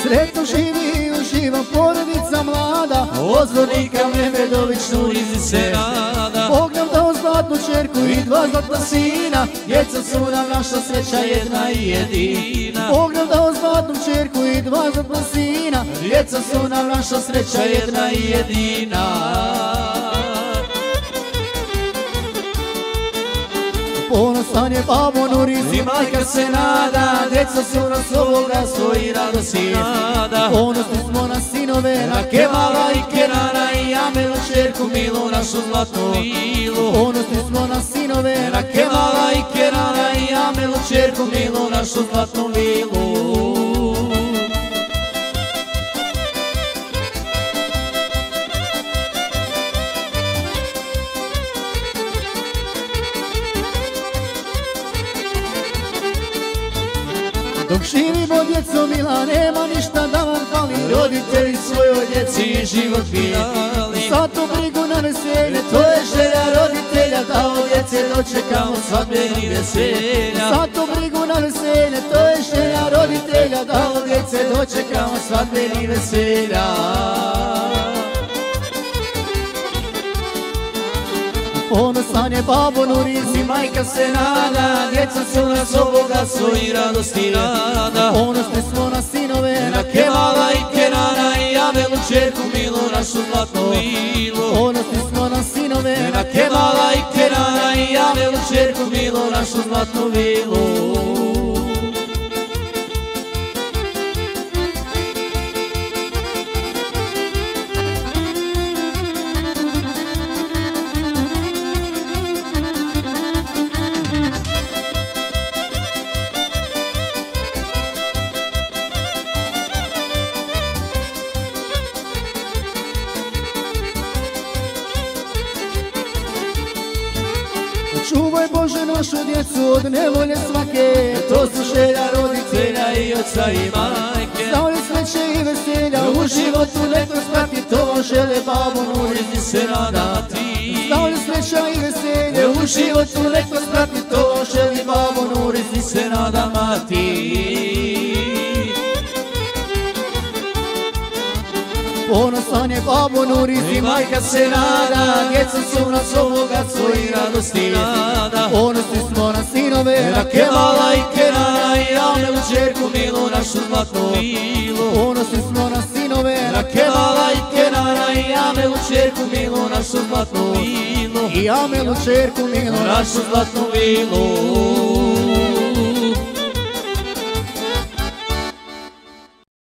Sretno živi i uživa porodica mlada, od Zvornika Mehmedović Nurizi se rada. Bog nam dao zlatnu čerku i dva zlatna sina, djeca su nam naša sreća jedna i jedina. Bog nam dao zlatnu čerku i dva zlatna sina, djeca su nam naša sreća jedna i jedina. Ponosan je babo Nuriz i majka se nada, djeca su nas ovoga svoji radosti nada. Ponosni smo na sinove, na Kemala i Kenana i Amelu čerku Milu, našu zlatnu Milu. Ponosni smo na sinove, na Kemala i Kenana i Amelu čerku Milu, našu zlatnu Milu. Dok živimo djeco mila, nema ništa da vam fali, roditelji svojoj djeci život bijeli. Zato brigu na veselje, to je želja roditelja, da od djece dočekamo svadbe i veselja. Zato brigu na veselje, to je želja roditelja, da od djece dočekamo svadbe i veselja. Ponosan je babo Nuriz i majka se nada, djeca su nas ovoga svoji radosti nada. Ponosni smo na sinove, na Kemala i Kenana i Amelu čerku Milu, našu zlatnu Milu. Ponosni smo na sinove, na Kemala i Kenana i Amelu čerku Milu, našu zlatnu Milu. Čuvaj Bože našu djecu od nevolje svake, to su želja roditelja i oca i majke. Znao li sreće i veselja u životu neko sprati, to žele babo Nuriz i se radati. Znao li sreća i veselja u životu neko sprati, to želi babo Nuriz i se rada mati. Ponosan je babo Nuriz i majka se nada, djeca su nas ovoga svoji radosti nada. Ponosni smo na sinove, na Kemala i Kenana i Amelu čerku Milu, našu zlatnu Milu. Ponosni smo na sinove, na Kemala i Kenana i Amelu čerku Milu, našu zlatnu Milu. I Amelu čerku Milu, našu zlatnu Milu.